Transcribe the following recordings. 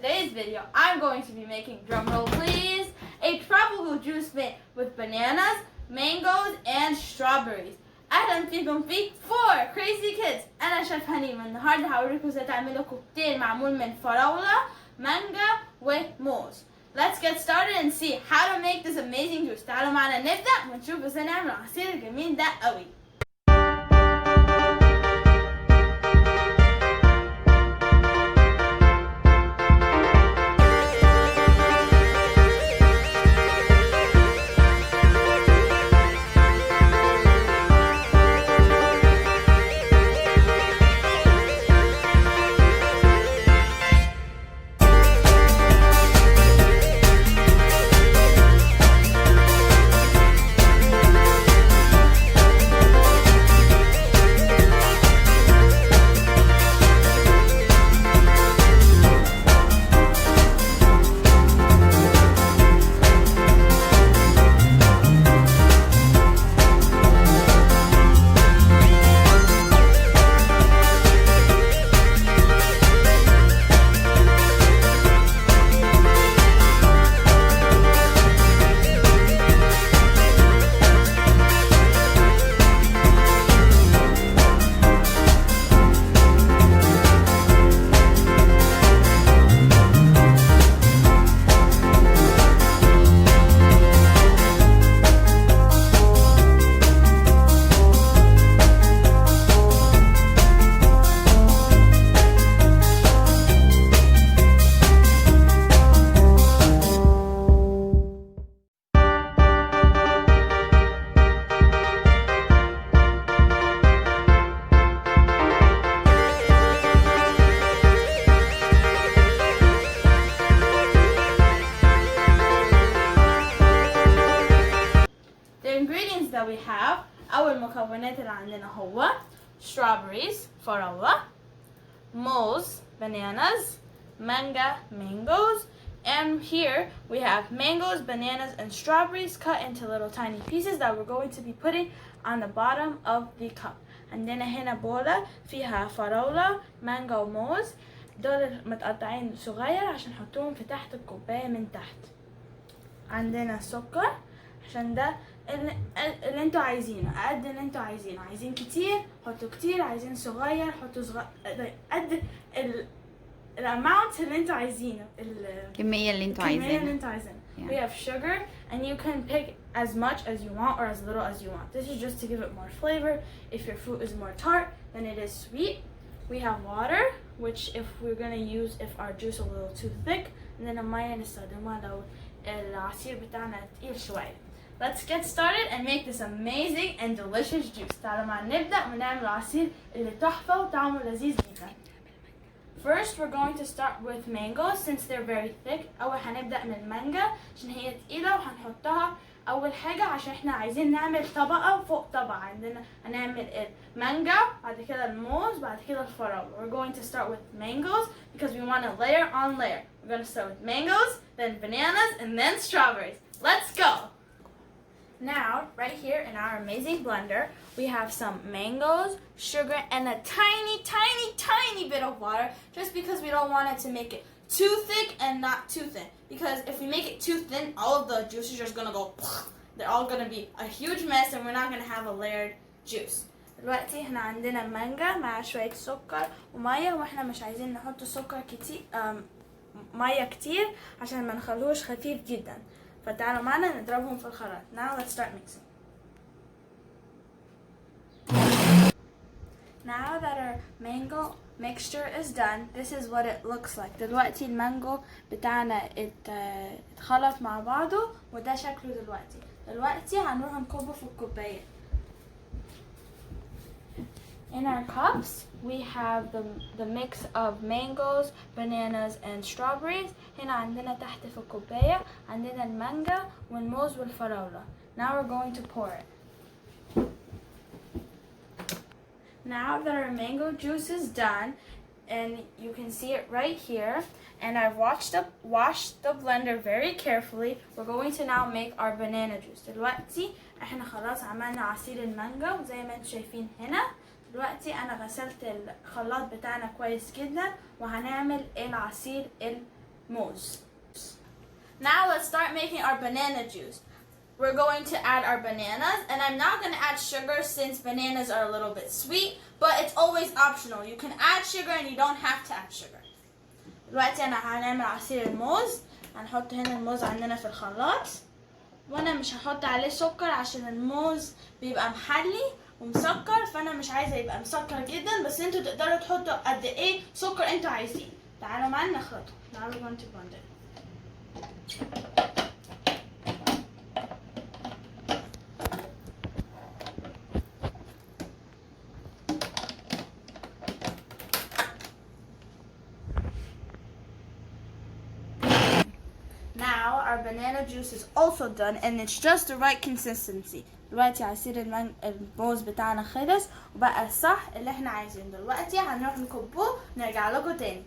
today's video, I'm going to be making, drumroll please, a tropical juice made with bananas, mangoes, and strawberries. أهلا فيكم في 4 crazy kids. أنا شيف حنين. النهارده هوريكم ازاي تعملوا كوكتيل معمول من فراولة، مانجا، وموز. Let's get started and see how to make this amazing juice. تعالوا معنا نبدأ ونشوف ازاي نعمل العصير الجميل ده قوي. That we have أول المكونات اللي عندنا هو strawberries فراولة, moles bananas, manga mangoes, and here we have mangoes, bananas, and strawberries cut into little tiny pieces that we're going to be putting on the bottom of the cup. عندنا هنا بولة فيها فراولة, مانجا وموز, دول متقطعين صغير عشان نحطهم في تحت الكوباية من تحت. عندنا سكر عشان ده اللي انتوا عايزينه، قد اللي انتوا عايزينه. عايزين كتير حطوا كتير، عايزين صغير حطوا صغير، قد الاماونت اللي انتوا عايزينه، الكمية اللي انتوا عايزينها. We have sugar and you can pick as much as you want or as little as you want. This is just to give it more flavor. If your fruit is more tart than it is sweet. We have water, which if we're gonna use if our juice a little too thick, and then المية نستخدمها لو العصير بتاعنا تقيل شوية. Let's get started and make this amazing and delicious juice. تعالوا معنا نبدأ ونعمل العصير اللي تحفة وطعمه لذيذ جدا. First we're going to start with mangoes since they're very thick. أول هنبدأ من المانجا عشان هي تقيلة وهنحطها أول حاجة عشان احنا عايزين نعمل طبقة فوق طبقة. عندنا هنعمل المانجا بعد كده الموز بعد كده الفراولة. We're going to start with mangoes because we want to layer on layer. We're going to start with mangoes, then bananas, and then strawberries. Let's go! Now, right here in our amazing blender, we have some mangoes, sugar, and a tiny bit of water, just because we don't want it to make it too thick and not too thin. Because if we make it too thin, all of the juice is just gonna go, they're all gonna be a huge mess and we're not gonna have a layered juice. دلوقتي احنا عندنا مانجا مع شوية سكر ومية، واحنا مش عايزين نحط سكر كتير مية كتير عشان ما نخلوش خفيف جدا. فتعالوا معنا نضربهم في الخلاط. Now let's start mixing. Now that our mango mixture is done, this is what it looks like. دلوقتي المانجو بتاعنا اتخلط مع بعضه وده شكله دلوقتي هنروح نكبه في الكوباية. In our cups, we have the mix of mangoes, bananas, and strawberries. هنا عندنا تحت في الكوباية عندنا المانجا والموز والفراولة. Now we're going to pour it. Now that our mango juice is done, and you can see it right here, and I've washed the blender very carefully, we're going to now make our banana juice. دلوقتي احنا خلاص عملنا عصير المانجا زي ما انتم شايفين هنا. دلوقتي انا غسلت الخلاط بتاعنا كويس جدا وهنعمل العصير موز. Now let's start making our banana juice. We're going to add our bananas, and I'm not going to add sugar since bananas are a little bit sweet, but it's always optional. You can add sugar and you don't have to add sugar. دلوقتي أنا هنعمل عصير الموز. هنحط هنا الموز عندنا في الخلاط، وأنا مش هحط عليه سكر عشان الموز بيبقى محلي ومسكر، فأنا مش عايزة يبقى مسكر جدا، بس انتوا تقدروا تحطوا قد ايه سكر انتوا عايزين. تعالوا معانا نخلطه. Now we're going to blend it. Now our banana juice is also done and it's just the right consistency. دلوقتي عصير الموز بتاعنا خلص وبقى الصح اللي احنا عايزينه. دلوقتي هنروح نكبه ونرجع لكم تاني.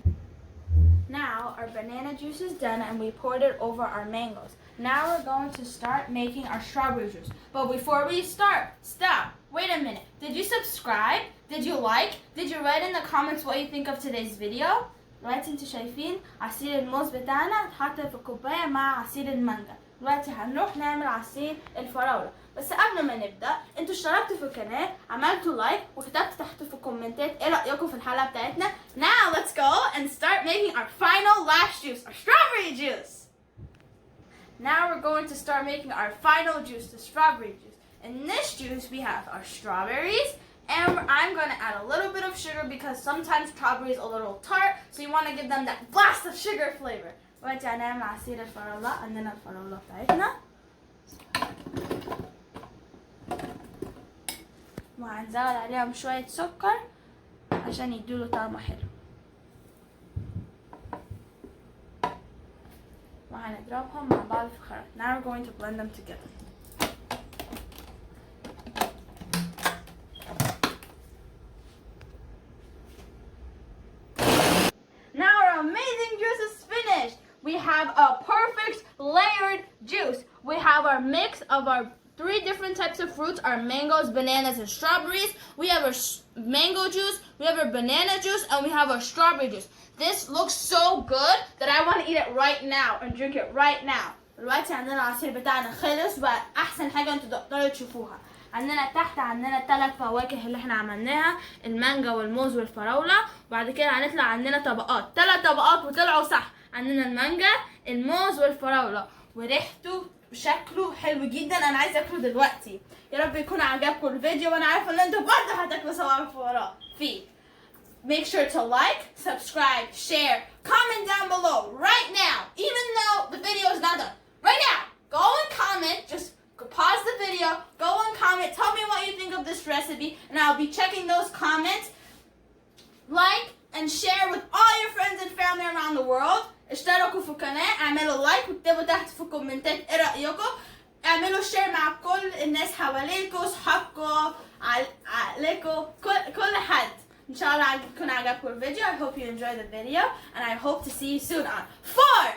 Now our banana juice is done and we poured it over our mangoes. Now we're going to start making our strawberry juice. But before we start, stop. Wait a minute. Did you subscribe? Did you like? Did you write in the comments what you think of today's video? دلوقتي انتوا شايفين عصير الموز بتاعنا اتحط في كوبايه مع عصير المانجا. دلوقتي هنروح نعمل عصير الفراوله. بس قبل ما نبدا انتوا اشتركتوا في القناه، عملتوا لايك وكتبتوا تحت في الكومنتات ايه رايكم في الحلقه بتاعتنا. Now let's go and start making our final last juice, our strawberry juice. Now we're going to start making our final juice, the strawberry juice. In this juice we have our strawberries. And I'm going to add a little bit of sugar because sometimes strawberry is a little tart, so you want to give them that blast of sugar flavor. دلوقتي هنعمل عصير الفراولة. عندنا الفراولة بتاعتنا وهنزود عليهم شوية سكر عشان يدوله طعم حلو، وهنضربهم مع بعض في الخلاط. Now we're going to blend them together. Amazing juice is finished. We have a perfect layered juice. We have our mix of our 3 different types of fruits, our mangoes, bananas, and strawberries. We have our mango juice, we have our banana juice, and we have our strawberry juice. This looks so good that I want to eat it right now and drink it right now. دلوقتي عندنا العصير بتاعنا خلص بقى احسن حاجة انتوا تقدروا تشوفوها. عندنا تحت عندنا 3 فواكه اللي احنا عملناها، المانجا والموز والفراولة، وبعد كده هنطلع عندنا طبقات، 3 طبقات وطلعوا صح. عندنا المانجا، الموز والفراولة، وريحته وشكله حلو جدا. انا عايزه اكله دلوقتي. يا رب يكون عجبكم الفيديو وانا عارفه ان انتوا برضه هتاكلوا سوا وراه فيه. Make sure to like, subscribe, share, comment down below right now, even though the video is not done. Right now, go and comment, just pause the video, go and comment, tell me what you think of this recipe, and I'll be checking those comments. Like and share with all your friends and family around the world. اشتركوا في القناة، اعملوا لايك واكتبوا تحت في الكومنتات ايه رأيكم. اعملوا شير مع كل الناس حواليكم، صحابكم، عليكم، كل حد. ان شاء الله يكون عجبكم الفيديو. I hope you enjoyed the video and I hope to see you soon on 4